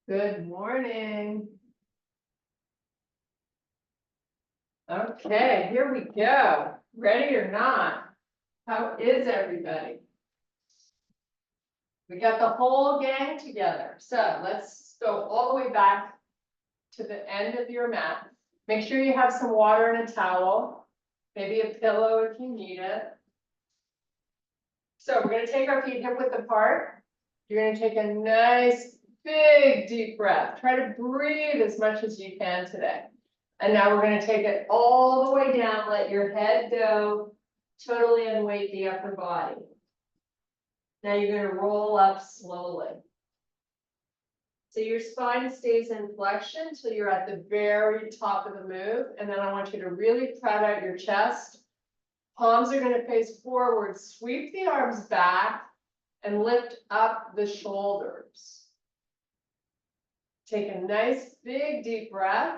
Good morning. Okay, here we go. Ready or not? How is everybody? We got the whole gang together. So let's go all the way back to the end of your mat. Make sure you have some water and a towel, maybe a pillow if you need it. So we're going to take our feet hip width apart. You're going to take a nice big deep breath. Try to breathe as much as you can today. And now we're going to take it all the way down. Let your head go totally unweight the upper body. Now you're going to roll up slowly. So your spine stays in flexion until you're at the very top of the move. And then I want you to really proud out your chest. Palms are going to face forward. Sweep the arms back and lift up the shoulders. Take a nice big deep breath.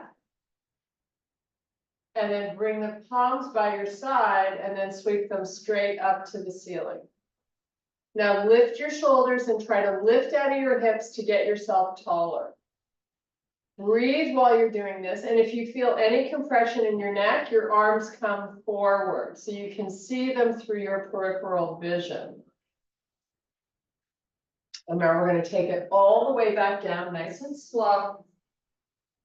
And then bring the palms by your side and then sweep them straight up to the ceiling. Now lift your shoulders and try to lift out of your hips to get yourself taller. Breathe while you're doing this. And if you feel any compression in your neck, your arms come forward so you can see them through your peripheral vision. And now we're going to take it all the way back down, nice and slow.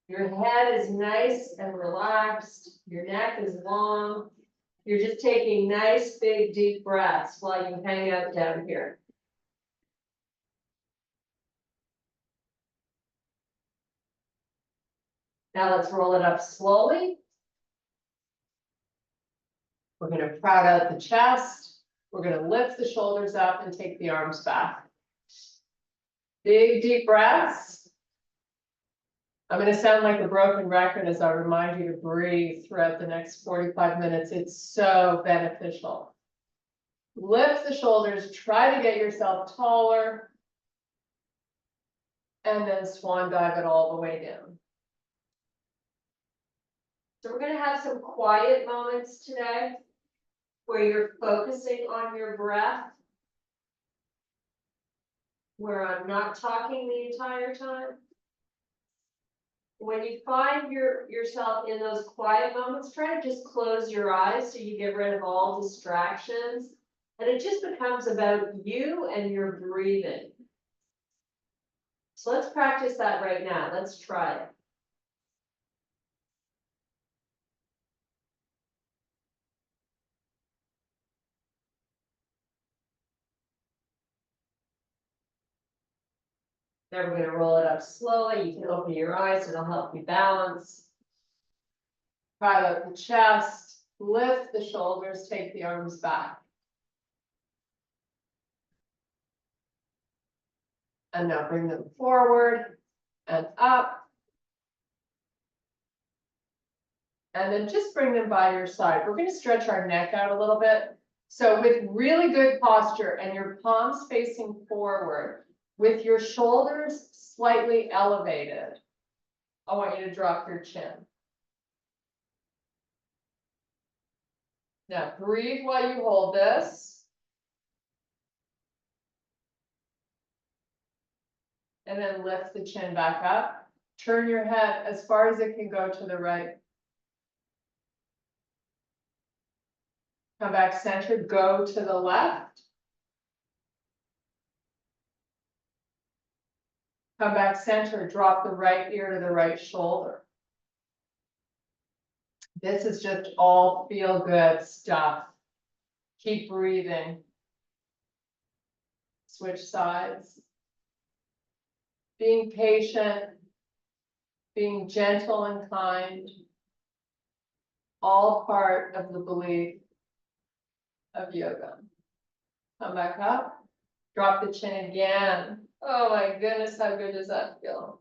Your head is nice and relaxed. Your neck is long. You're just taking nice, big, deep breaths while you hang out down here. Now let's roll it up slowly. We're going to proud out the chest. We're going to lift the shoulders up and take the arms back. Big, deep breaths. I'm going to sound like a broken record as I remind you to breathe throughout the next 45 minutes. It's so beneficial. Lift the shoulders, try to get yourself taller, and then swan dive it all the way down. So we're going to have some quiet moments today where you're focusing on your breath, where I'm not talking the entire time. When you find yourself in those quiet moments, try to just close your eyes so you get rid of all distractions. And it just becomes about you and your breathing. So let's practice that right now. Let's try it. Then we're going to roll it up slowly. You can open your eyes. It'll help you balance. Proud out the chest. Lift the shoulders. Take the arms back. And now bring them forward and up. And then just bring them by your side. We're going to stretch our neck out a little bit. So with really good posture and your palms facing forward, with your shoulders slightly elevated, I want you to drop your chin. Now breathe while you hold this. And then lift the chin back up. Turn your head as far as it can go to the right. Come back centered, go to the left. Come back centered, drop the right ear to the right shoulder. This is just all feel good stuff. Keep breathing. Switch sides. Being patient, being gentle and kind, all part of the belief of yoga. Come back up, drop the chin again. Oh my goodness, how good does that feel?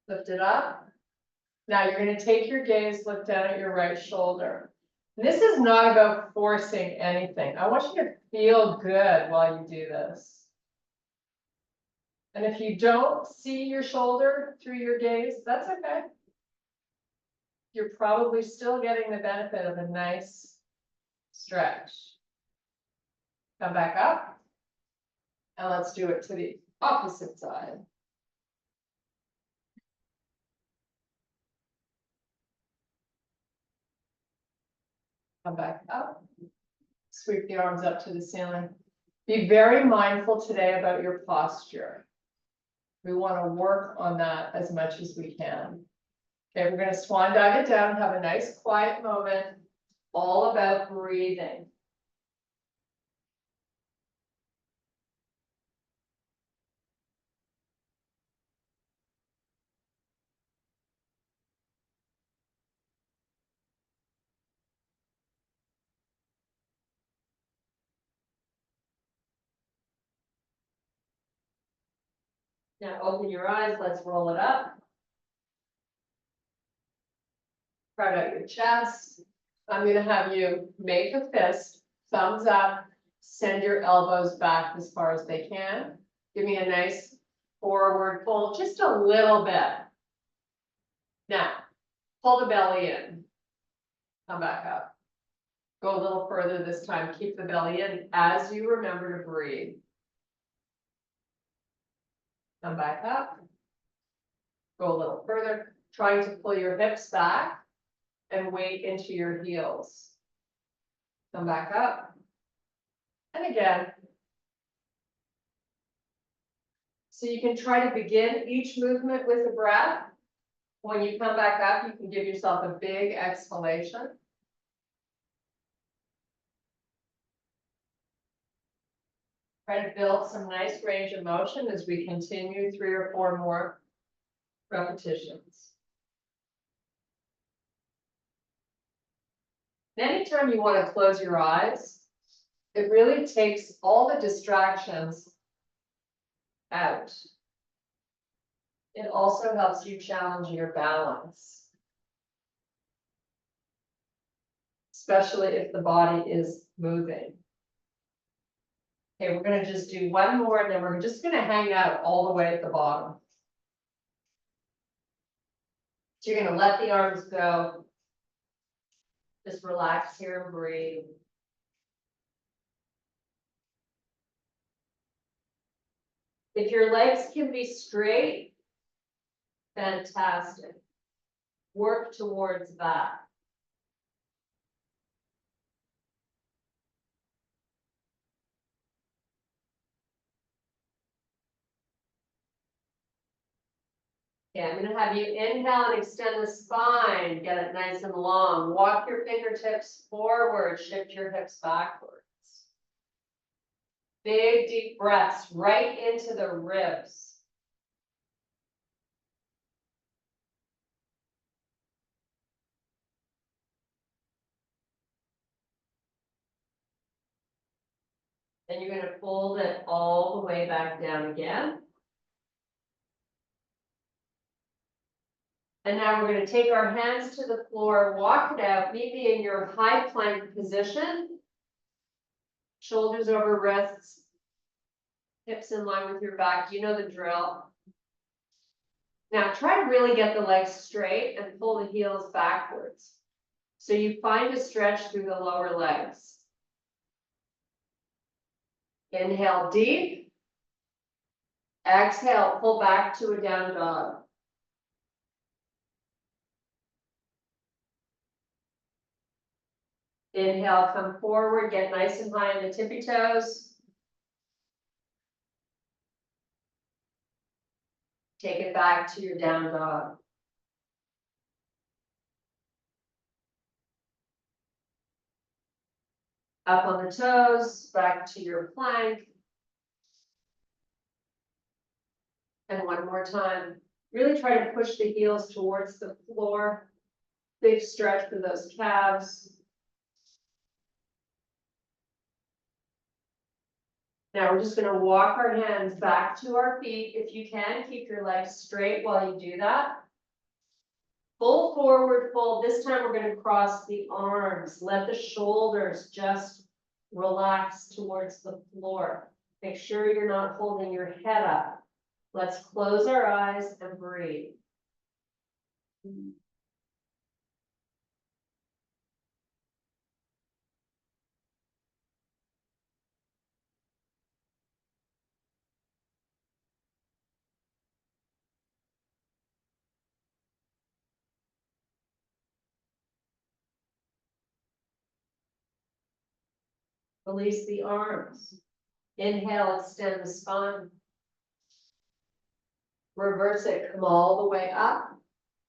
Lift it up. Now you're going to take your gaze, look down at your right shoulder. And this is not about forcing anything. I want you to feel good while you do this. And if you don't see your shoulder through your gaze, that's okay. You're probably still getting the benefit of a nice stretch. Come back up And let's do it to the opposite side. Come back up. Sweep the arms up to the ceiling. Be very mindful today about your posture. We want to work on that as much as we can. Okay, we're going to swan dive it down, have a nice quiet moment, all about breathing. Now open your eyes, let's roll it up. Spread out your chest. I'm gonna have you make a fist, thumbs up, send your elbows back as far as they can. Give me a nice forward fold, just a little bit. Now, pull the belly in. Come back up. Go a little further this time, keep the belly in as you remember to breathe. Come back up. Go a little further, trying to pull your hips back and weight into your heels. Come back up. And again. So you can try to begin each movement with a breath. When you come back up, you can give yourself a big exhalation. Try to build some nice range of motion as we continue 3 or 4 more repetitions. Anytime you want to close your eyes, it really takes all the distractions out. It also helps you challenge your balance, especially if the body is moving. Okay, we're going to just do one more, and then we're just going to hang out all the way at the bottom. So you're going to let the arms go. Just relax here and breathe. If your legs can be straight, fantastic. Work towards that. Okay, I'm going to have you inhale and extend the spine, get it nice and long. Walk your fingertips forward, shift your hips backwards. Big deep breaths right into the ribs. Then you're going to fold it all the way back down again. And now we're going to take our hands to the floor, walk it out, meet me in your high plank position. Shoulders over wrists, hips in line with your back. You know the drill. Now try to really get the legs straight and pull the heels backwards. So you find a stretch through the lower legs. Inhale deep. Exhale, pull back to a down dog. Inhale, come forward, get nice and high on the tippy toes. Take it back to your down dog. Up on the toes, back to your plank. And one more time. Really try to push the heels towards the floor. Big stretch for those calves. Now we're just going to walk our hands back to our feet. If you can, keep your legs straight while you do that. Full forward fold. This time we're going to cross the arms. Let the shoulders just relax towards the floor. Make sure you're not holding your head up. Let's close our eyes and breathe. Release the arms. Inhale, extend the spine. Reverse it, come all the way up.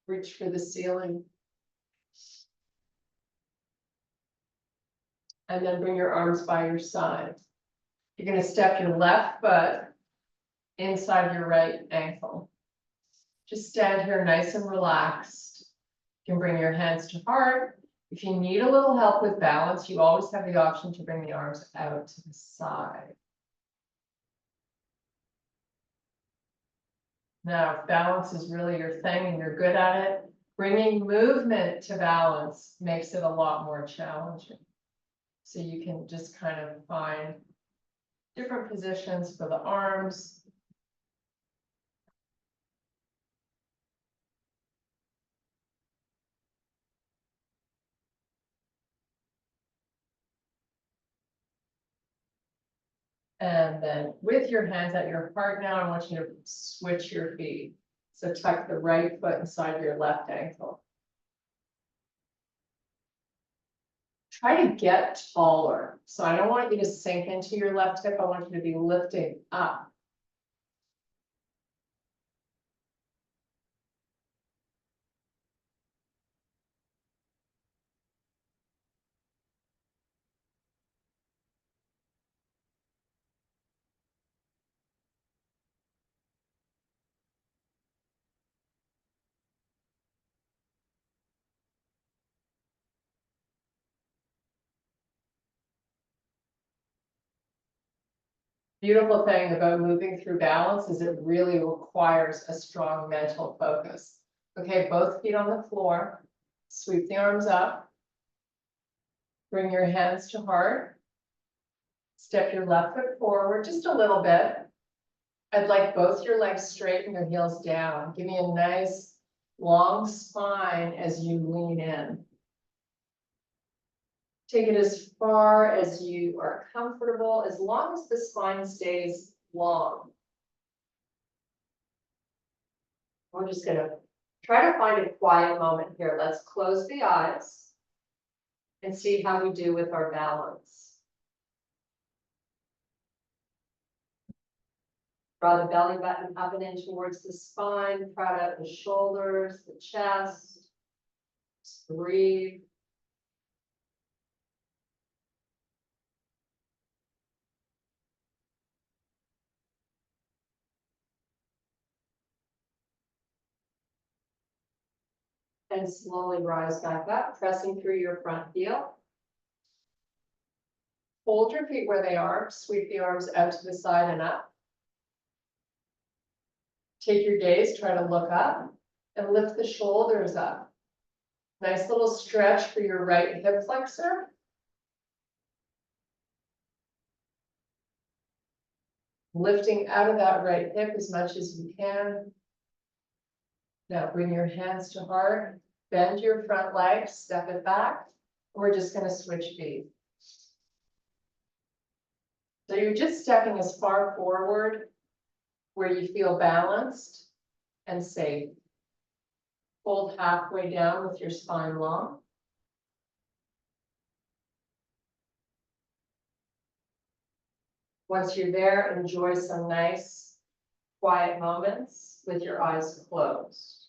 Reach for the ceiling. And then bring your arms by your side. You're going to step your left foot inside your right ankle. Just stand here nice and relaxed. You can bring your hands to heart. If you need a little help with balance, you always have the option to bring the arms out to the side. Now, if balance is really your thing and you're good at it, bringing movement to balance makes it a lot more challenging. So you can just kind of find different positions for the arms. And then with your hands at your heart now, I want you to switch your feet. So tuck the right foot inside your left ankle. Try to get taller. So I don't want you to sink into your left hip. I want you to be lifting up. Beautiful thing about moving through balance is it really requires a strong mental focus. Okay, both feet on the floor, sweep the arms up. Bring your hands to heart. Step your left foot forward just a little bit. I'd like both your legs straight and your heels down. Give me a nice long spine as you lean in. Take it as far as you are comfortable, as long as the spine stays long. We're just gonna try to find a quiet moment here. Let's close the eyes and see how we do with our balance. Draw the belly button up and in towards the spine, proud out the shoulders, the chest. Just breathe. And slowly rise back up, pressing through your front heel. Hold your feet where they are, sweep the arms out to the side and up. Take your gaze, try to look up and lift the shoulders up. Nice little stretch for your right hip flexor. Lifting out of that right hip as much as you can. Now bring your hands to heart, bend your front leg, step it back. We're just going to switch feet. So you're just stepping as far forward where you feel balanced and safe. Fold halfway down with your spine long. Once you're there, enjoy some nice, quiet moments with your eyes closed.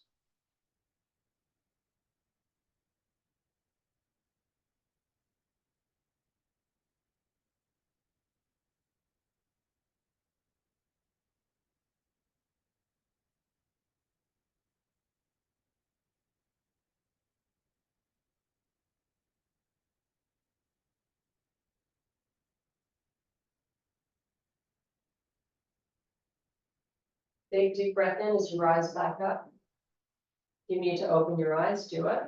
Big deep breath in as you rise back up. You need to open your eyes, do it.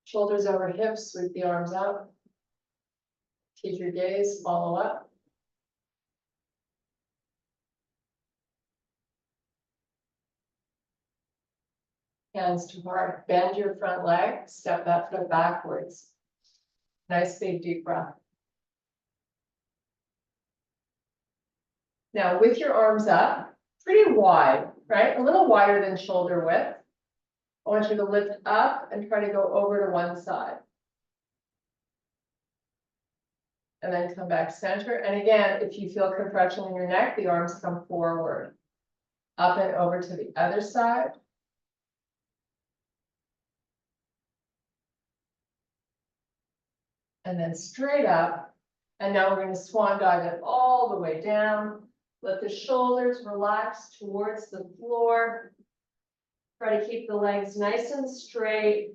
Shoulders over hips, sweep the arms out. Keep your gaze, follow up. Hands to heart, bend your front leg, step that foot backwards. Nice big deep breath. Now with your arms up, pretty wide, right? A little wider than shoulder width. I want you to lift up and try to go over to one side. And then come back center. And again, if you feel compression in your neck, the arms come forward. Up and over to the other side. And then straight up. And now we're going to swan dive it all the way down. Let the shoulders relax towards the floor. Try to keep the legs nice and straight.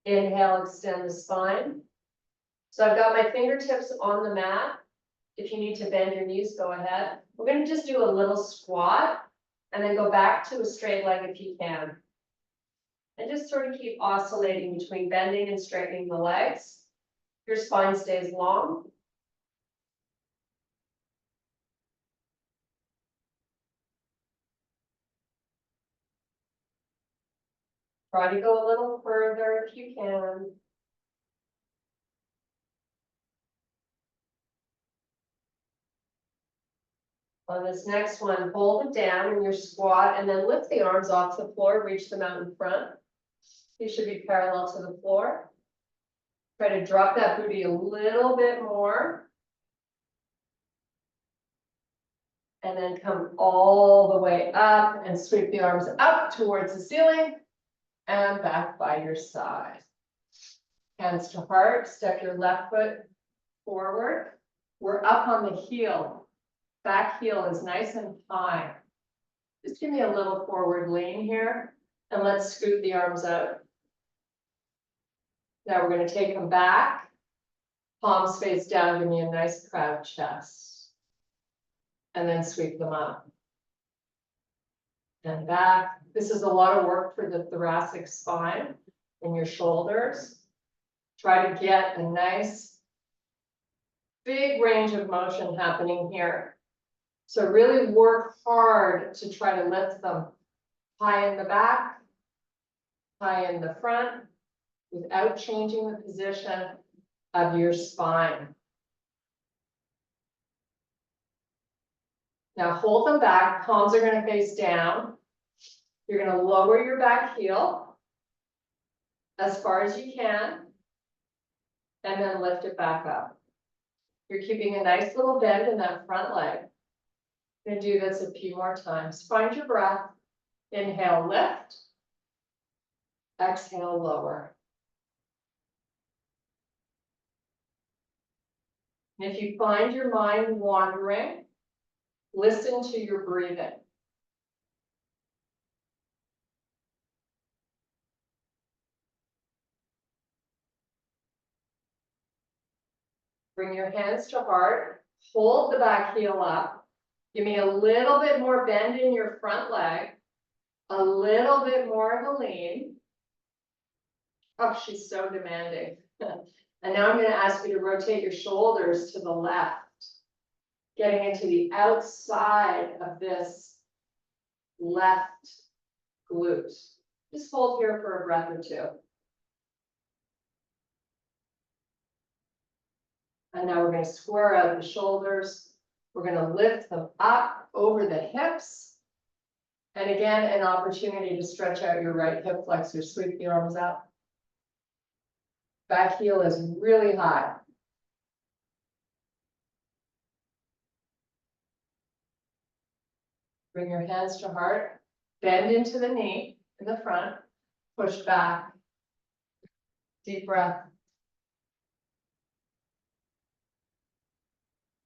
Inhale, extend the spine. So I've got my fingertips on the mat. If you need to bend your knees, go ahead. We're going to just do a little squat and then go back to a straight leg if you can. And just sort of keep oscillating between bending and straightening the legs. Your spine stays long. Try to go a little further if you can. On this next one, hold it down in your squat and then lift the arms off the floor, reach them out in front. You should be parallel to the floor. Try to drop that booty a little bit more. And then come all the way up and sweep the arms up towards the ceiling and back by your side. Hands to heart, step your left foot forward. We're up on the heel. Back heel is nice and high. Just give me a little forward lean here and let's scoot the arms out. Now we're going to take them back. Palms face down, give me a nice proud chest. And then sweep them up. And back. This is a lot of work for the thoracic spine and your shoulders. Try to get a nice big range of motion happening here. So really work hard to try to lift them high in the back, high in the front, without changing the position of your spine. Now hold them back, palms are going to face down. You're going to lower your back heel as far as you can, and then lift it back up. You're keeping a nice little bend in that front leg. I'm going to do this a few more times. Find your breath. Inhale, lift. Exhale, lower. And if you find your mind wandering, listen to your breathing. Bring your hands to heart. Hold the back heel up. Give me a little bit more bend in your front leg. A little bit more of a lean. Oh, she's so demanding. And now I'm going to ask you to rotate your shoulders to the left. Getting into the outside of this left glute. Just hold here for a breath or two. And now we're going to square out the shoulders. We're going to lift them up over the hips. And again, an opportunity to stretch out your right hip flexor. Sweep the arms up. Back heel is really high. Bring your hands to heart. Bend into the knee in the front. Push back. Deep breath.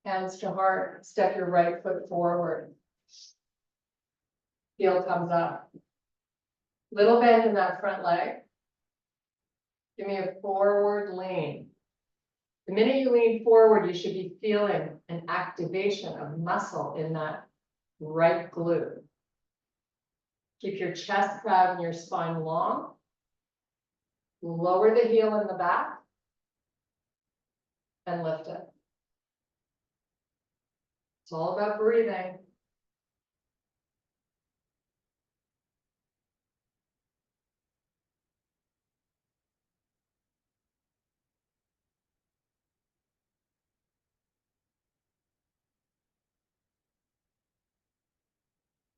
Hands to heart. Step your right foot forward. Heel comes up. Little bend in that front leg. Give me a forward lean. The minute you lean forward, you should be feeling an activation of muscle in that right glute. Keep your chest proud and your spine long. Lower the heel in the back and lift it. It's all about breathing.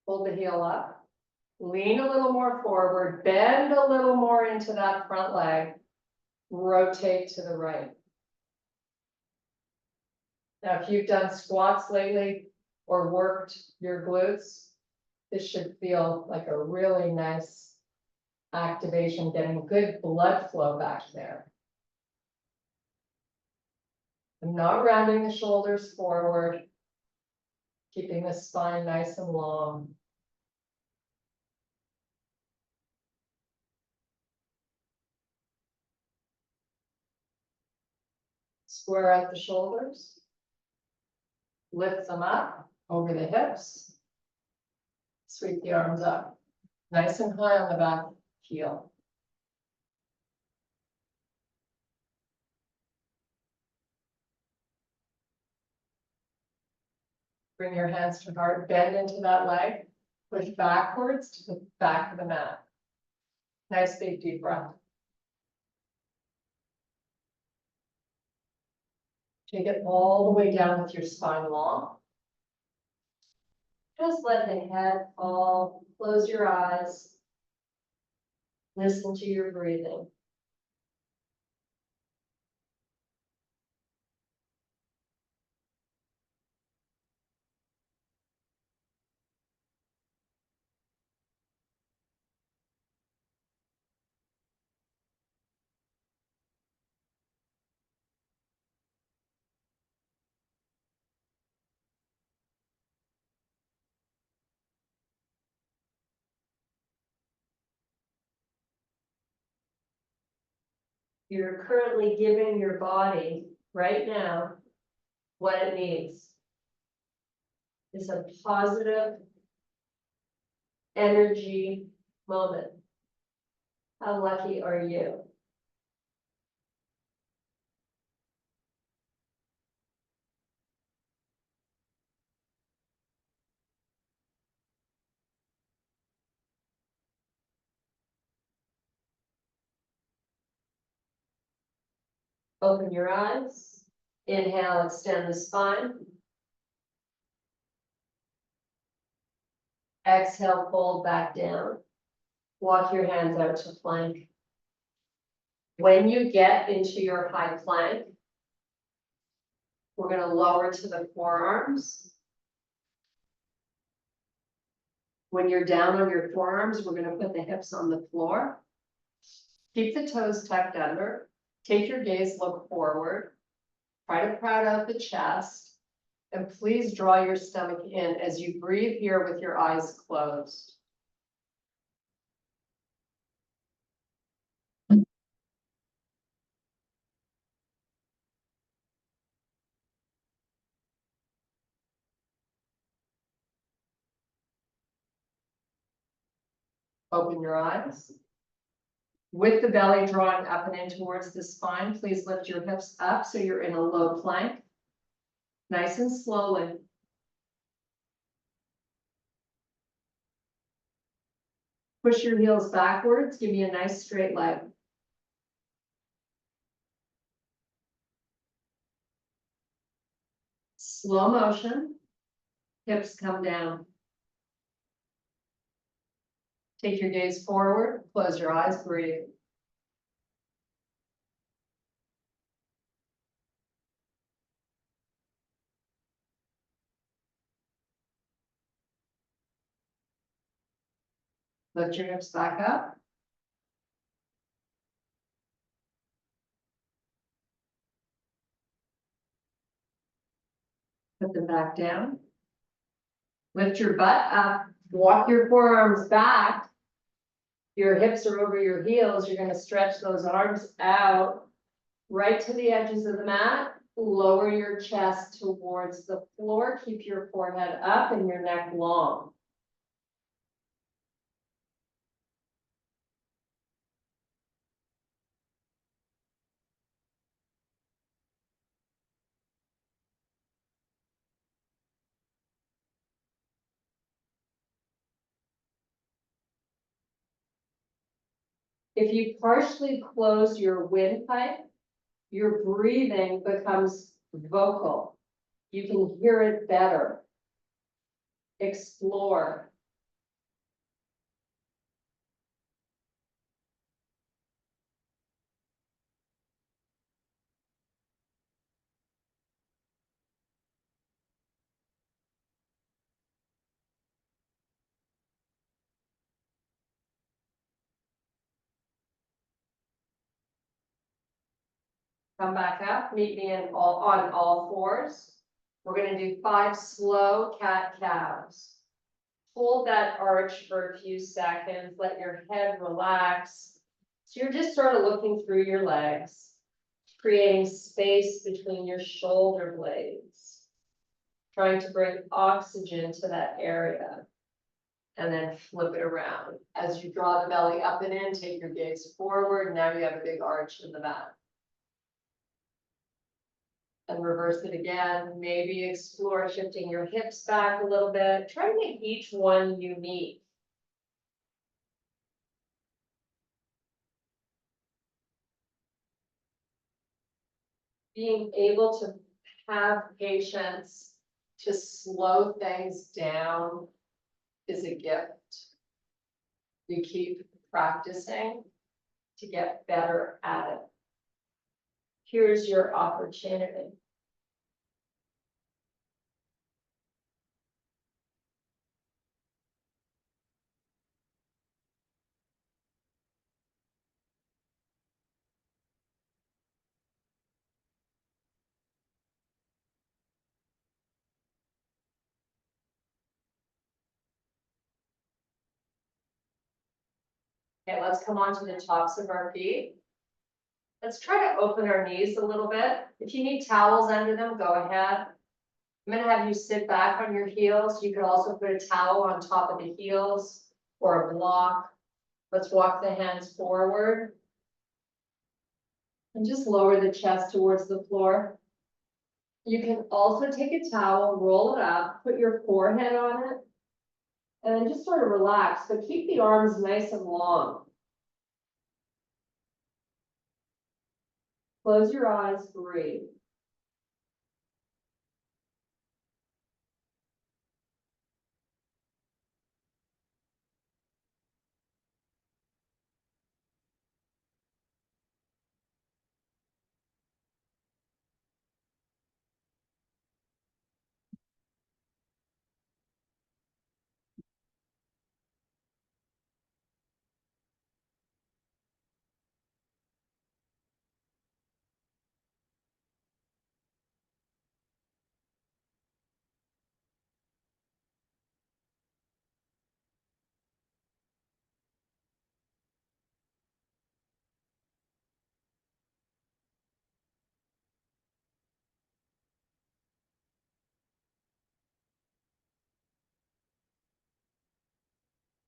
Hold the heel up. Lean a little more forward, bend a little more into that front leg. Rotate to the right. Now, if you've done squats lately or worked your glutes, this should feel like a really nice activation, getting good blood flow back there. I'm not rounding the shoulders forward, keeping the spine nice and long. Square out the shoulders. Lift them up over the hips. Sweep the arms up. Nice and high on the back heel. Bring your hands to heart, bend into that leg, push backwards to the back of the mat. Nice big deep breath. Take it all the way down with your spine long. Just let the head fall, close your eyes. Listen to your breathing. You're currently giving your body right now what it needs. It's a positive energy moment. How lucky are you? Open your eyes. Inhale, extend the spine. Exhale, fold back down. Walk your hands out to plank. When you get into your high plank, we're going to lower to the forearms. When you're down on your forearms, we're going to put the hips on the floor. Keep the toes tucked under. Take your gaze, look forward. Try to crowd out the chest. And please draw your stomach in as you breathe here with your eyes closed. Open your eyes. With the belly drawing up and in towards the spine, please lift your hips up so you're in a low plank. Nice and slowly. Push your heels backwards, give me a nice straight leg. Slow motion, hips come down. Take your gaze forward, close your eyes, breathe. Lift your hips back up. Put them back down. Lift your butt up, walk your forearms back. Your hips are over your heels. You're going to stretch those arms out right to the edges of the mat. Lower your chest towards the floor. Keep your forehead up and your neck long. If you partially close your windpipe, your breathing becomes vocal. You can hear it better. Explore. Come back up, meet me on all fours. We're gonna do 5 slow cat-cows. Hold that arch for a few seconds, let your head relax. So you're just sort of looking through your legs, creating space between your shoulder blades, trying to bring oxygen to that area. And then flip it around. As you draw the belly up and in, take your gaze forward. Now you have a big arch in the back. And reverse it again. Maybe explore shifting your hips back a little bit. Try to make each one unique. Being able to have patience to slow things down is a gift. You keep practicing to get better at it. Here's your opportunity. Okay, let's come on to the tops of our feet. Let's try to open our knees a little bit. If you need towels under them, go ahead. I'm gonna have you sit back on your heels. You could also put a towel on top of the heels or a block. Let's walk the hands forward. And just lower the chest towards the floor. You can also take a towel, roll it up, put your forehead on it, and then just sort of relax, but keep the arms nice and long. Close your eyes, breathe.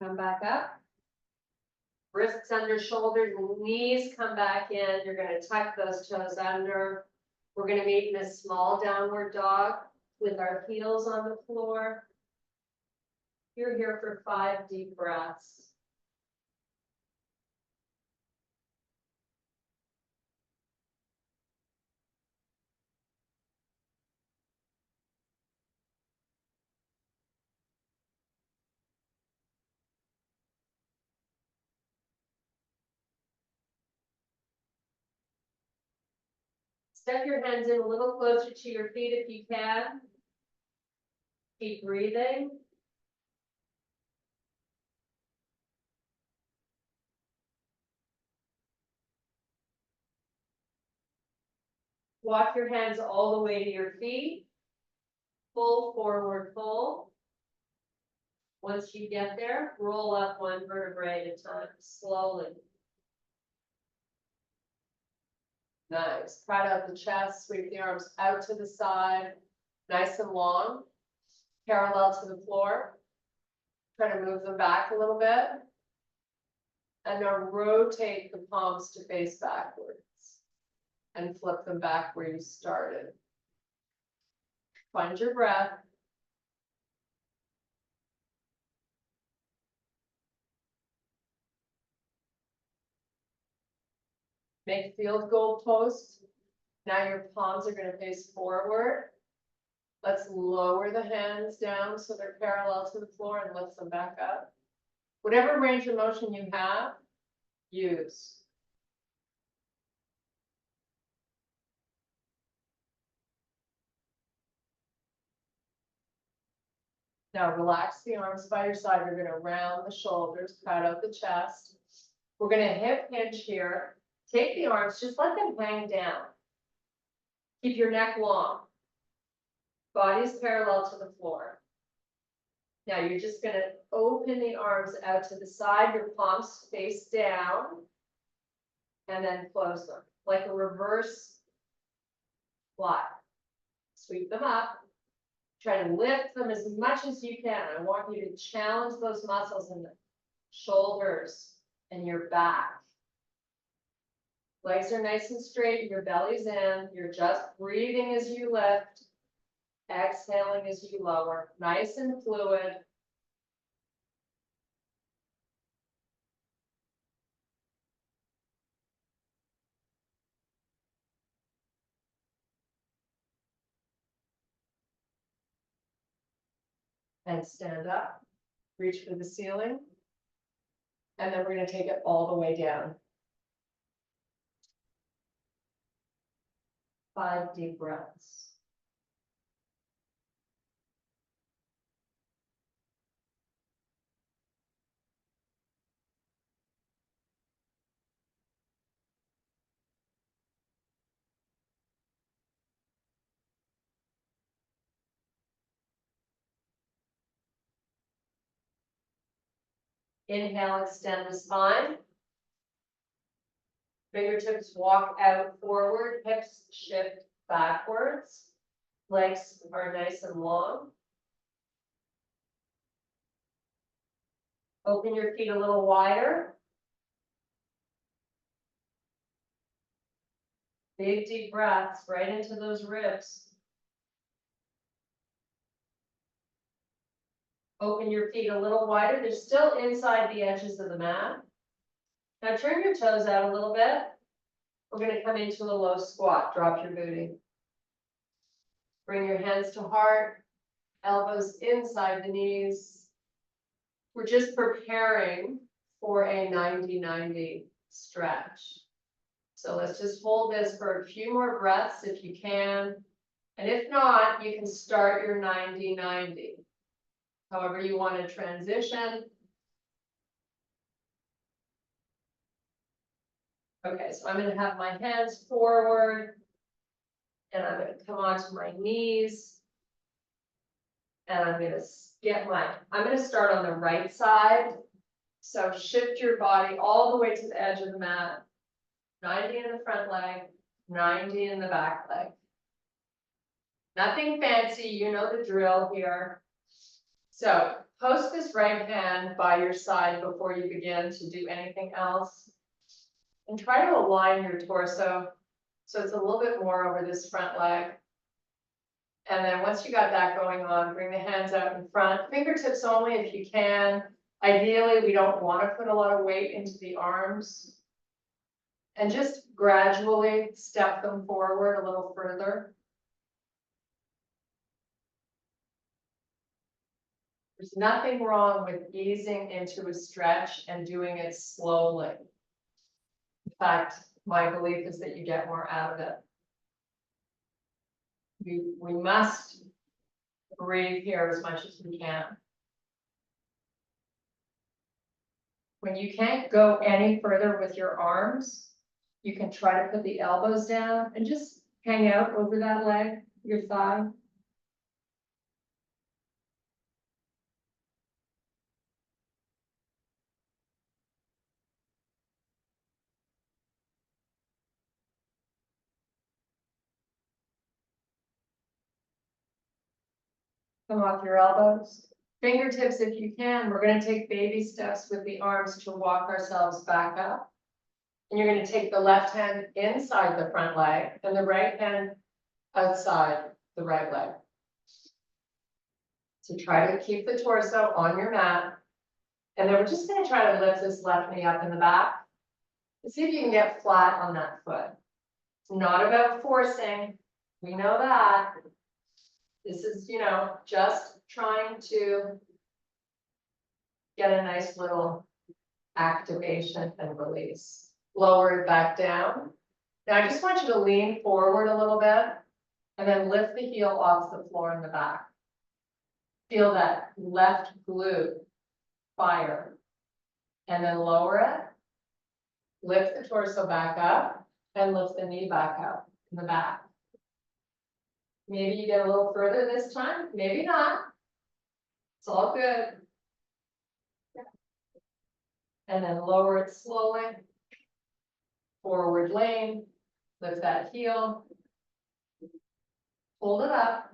Come back up. Wrists under shoulders, knees come back in. You're gonna tuck those toes under. We're gonna meet in a small downward dog with our heels on the floor. You're here for 5 deep breaths. Step your hands in a little closer to your feet if you can. Keep breathing. Walk your hands all the way to your feet. Full forward fold. Once you get there, roll up 1 vertebrae at a time, slowly. Nice. Proud out the chest, sweep the arms out to the side, nice and long, parallel to the floor. Try to move them back a little bit. And now rotate the palms to face backwards. And flip them back where you started. Find your breath. Make field goal post. Now your palms are going to face forward. Let's lower the hands down so they're parallel to the floor and lift them back up. Whatever range of motion you have, use. Now relax the arms by your side. You're going to round the shoulders, cut out the chest. We're going to hip hinge here. Take the arms, just let them hang down. Keep your neck long. Body is parallel to the floor. Now you're just gonna open the arms out to the side, your palms face down. And then close them, like a reverse fly. Sweep them up. Try to lift them as much as you can. I want you to challenge those muscles in the shoulders and your back. Legs are nice and straight, your belly's in, you're just breathing as you lift, exhaling as you lower, nice and fluid. And stand up, reach for the ceiling. And then we're gonna take it all the way down. 5 deep breaths. Inhale, extend the spine. Fingertips walk out forward, hips shift backwards. Legs are nice and long. Open your feet a little wider. Big deep breaths right into those ribs. Open your feet a little wider. They're still inside the edges of the mat. Now turn your toes out a little bit. We're going to come into a low squat. Drop your booty. Bring your hands to heart. Elbows inside the knees. We're just preparing for a 90-90 stretch. So let's just hold this for a few more breaths if you can. And if not, you can start your 90-90. However you want to transition. Okay, so I'm going to have my hands forward. And I'm going to come onto my knees. And I'm going to start on the right side. So shift your body all the way to the edge of the mat. 90 in the front leg, 90 in the back leg. Nothing fancy, you know the drill here. So post this right hand by your side before you begin to do anything else. And try to align your torso so it's a little bit more over this front leg. And then once you got that going on, bring the hands out in front, fingertips only if you can. Ideally, we don't want to put a lot of weight into the arms. And just gradually step them forward a little further. There's nothing wrong with easing into a stretch and doing it slowly. In fact, my belief is that you get more out of it. We must breathe here as much as we can. When you can't go any further with your arms, you can try to put the elbows down and just hang out over that leg, your thigh. Come off your elbows. Fingertips if you can. We're going to take baby steps with the arms to walk ourselves back up. And you're going to take the left hand inside the front leg and the right hand outside the right leg. So try to keep the torso on your mat. And then we're just going to try to lift this left knee up in the back. And see if you can get flat on that foot. It's not about forcing. We know that. This is, just trying to get a nice little activation and release. Lower it back down. Now I just want you to lean forward a little bit and then lift the heel off the floor in the back. Feel that left glute fire. And then lower it. Lift the torso back up and lift the knee back up in the back. Maybe you get a little further this time, maybe not. It's all good. And then lower it slowly. Forward lane, lift that heel. Hold it up.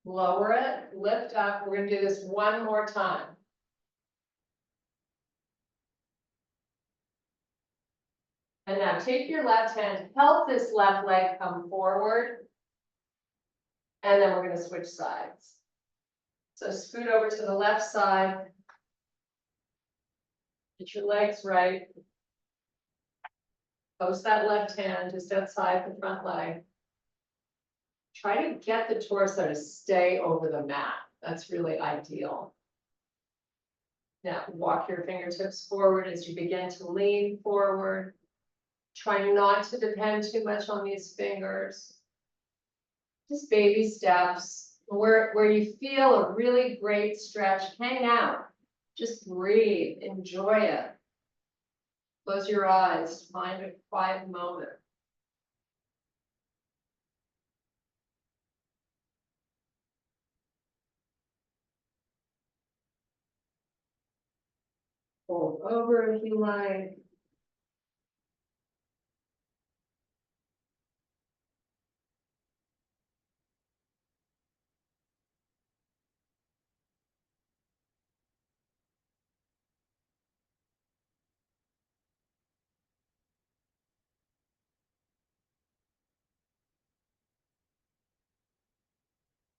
Lower it, lift up. We're gonna do this one more time. And now take your left hand, help this left leg come forward. And then we're gonna switch sides. So scoot over to the left side. Get your legs right. Post that left hand just outside the front leg. Try to get the torso to stay over the mat. That's really ideal. Now walk your fingertips forward as you begin to lean forward. Try not to depend too much on these fingers. Just baby steps. Where you feel a really great stretch, hang out. Just breathe, enjoy it. Close your eyes, find a quiet moment. Fold over if you like.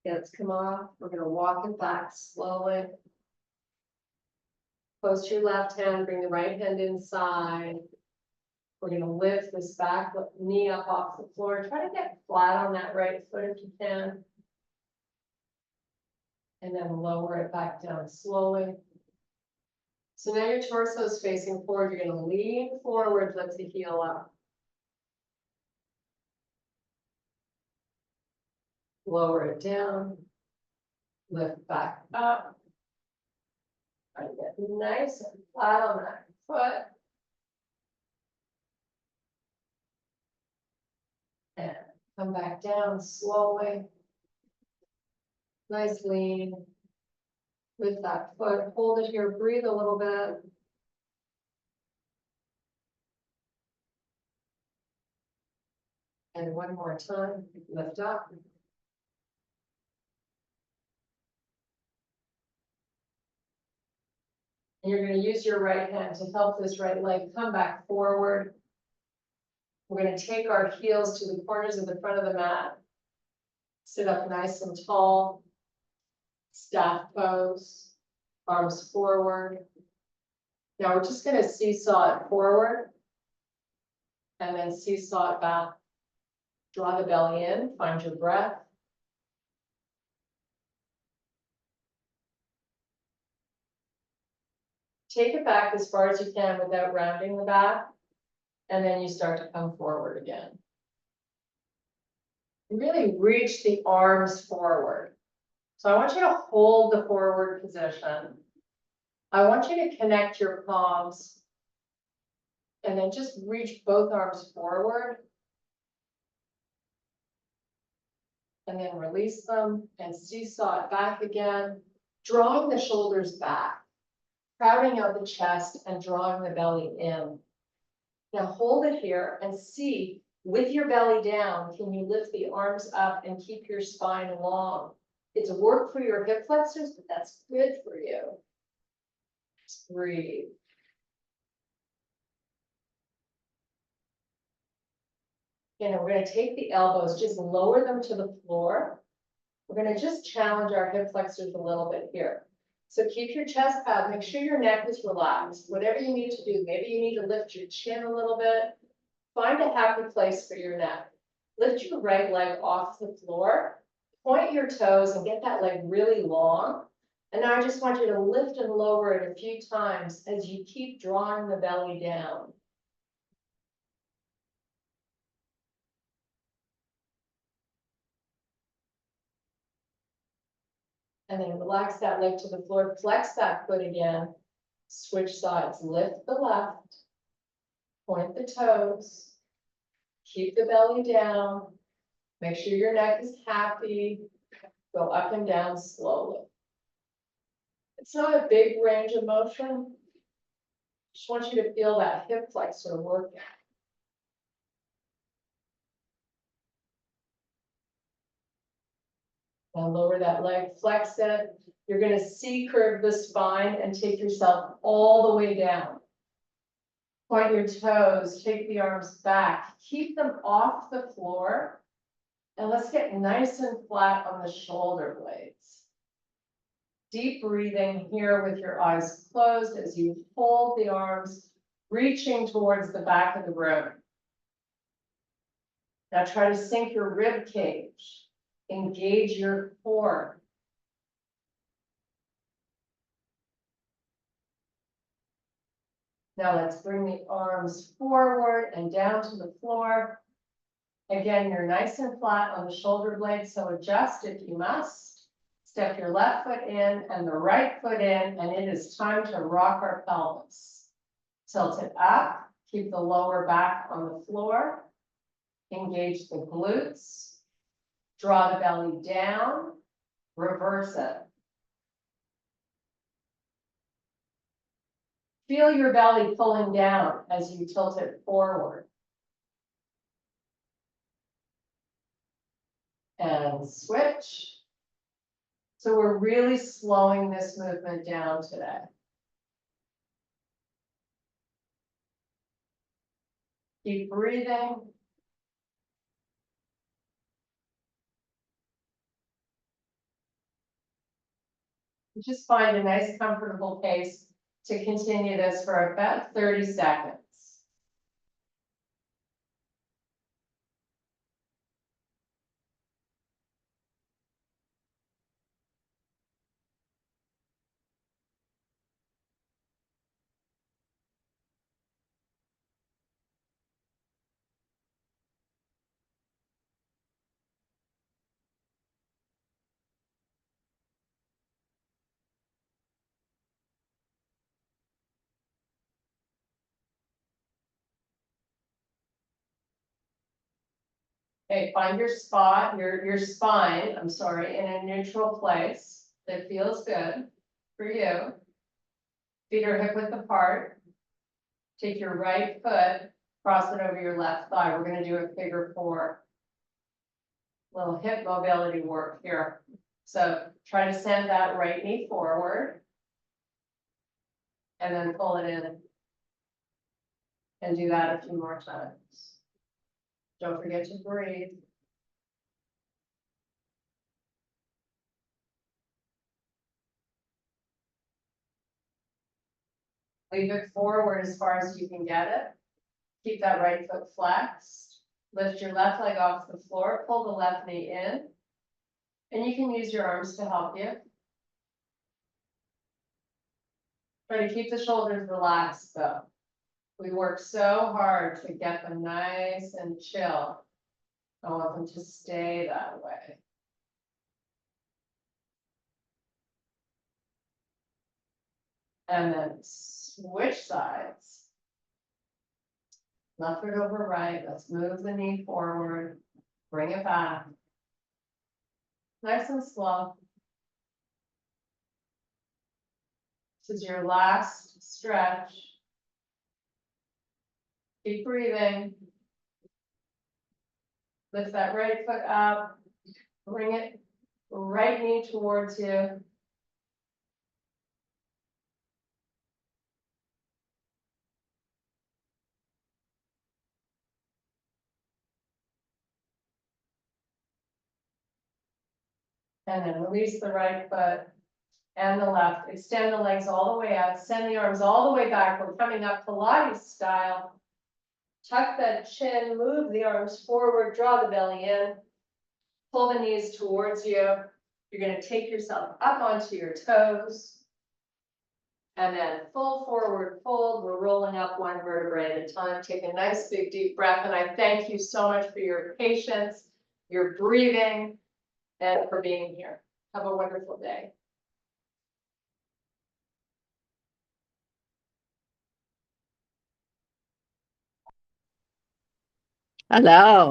Let's come off. We're gonna walk it back slowly. Post your left hand, bring the right hand inside. We're gonna lift this back knee up off the floor. Try to get flat on that right foot if you can. And then lower it back down slowly. So now your torso is facing forward. You're gonna lean forward, lift the heel up. Lower it down. Lift back up. Try to get nice and flat on that foot. And come back down slowly. Nice lean. With that foot, hold it here, breathe a little bit. And one more time, lift up. And you're going to use your right hand to help this right leg come back forward. We're going to take our heels to the corners of the front of the mat. Sit up nice and tall. Staff pose. Arms forward. Now we're just going to seesaw it forward. And then seesaw it back. Draw the belly in, find your breath. Take it back as far as you can without rounding the back. And then you start to come forward again. Really reach the arms forward. So I want you to hold the forward position. I want you to connect your palms. And then just reach both arms forward. And then release them and seesaw it back again, drawing the shoulders back, crowding out the chest and drawing the belly in. Now hold it here and see, with your belly down, can you lift the arms up and keep your spine long? It's work for your hip flexors, but that's good for you. Just breathe. And we're going to take the elbows, just lower them to the floor. We're going to just challenge our hip flexors a little bit here. So keep your chest out, make sure your neck is relaxed. Whatever you need to do, maybe you need to lift your chin a little bit. Find a happy place for your neck. Lift your right leg off the floor. Point your toes and get that leg really long. And now I just want you to lift and lower it a few times as you keep drawing the belly down. And then relax that leg to the floor, flex that foot again, switch sides, lift the left, point the toes, Keep the belly down. Make sure your neck is happy. Go up and down slowly. It's not a big range of motion. Just want you to feel that hip flexor working. Now lower that leg, flex it. You're gonna C-curve the spine and take yourself all the way down. Point your toes, take the arms back, keep them off the floor. And let's get nice and flat on the shoulder blades. Deep breathing here with your eyes closed as you hold the arms, reaching towards the back of the room. Now try to sink your rib cage, engage your core. Now let's bring the arms forward and down to the floor. Again, you're nice and flat on the shoulder blades, so adjust if you must. Step your left foot in and the right foot in, and it is time to rock our pelvis. Tilt it up, keep the lower back on the floor. Engage the glutes. Draw the belly down, reverse it. Feel your belly pulling down as you tilt it forward. And switch. So we're really slowing this movement down today. Keep breathing. Just find a nice comfortable pace to continue this for about 30 seconds. Okay, find your spot, your spine, I'm sorry, in a neutral place that feels good for you. Feet are hip width apart. Take your right foot, cross it over your left thigh. We're gonna do a figure four. Little hip mobility work here. So try to send that right knee forward. And then pull it in. And do that a few more times. Don't forget to breathe. Leave it forward as far as you can get it. Keep that right foot flexed. Lift your left leg off the floor, pull the left knee in. And you can use your arms to help you. Try to keep the shoulders relaxed though. We work so hard to get them nice and chill. I want them to stay that way. And then switch sides. Left foot over right. Let's move the knee forward. Bring it back. Nice and slow. This is your last stretch. Keep breathing. Lift that right foot up. Bring it right knee towards you. And then release the right foot and the left. Extend the legs all the way out. Send the arms all the way back. We're coming up Pilates style. Tuck that chin, move the arms forward, draw the belly in. Pull the knees towards you. You're going to take yourself up onto your toes. And then full forward fold. We're rolling up one vertebrae at a time. Take a nice big deep breath. And I thank you so much for your patience, your breathing, and for being here. Have a wonderful day. Hello.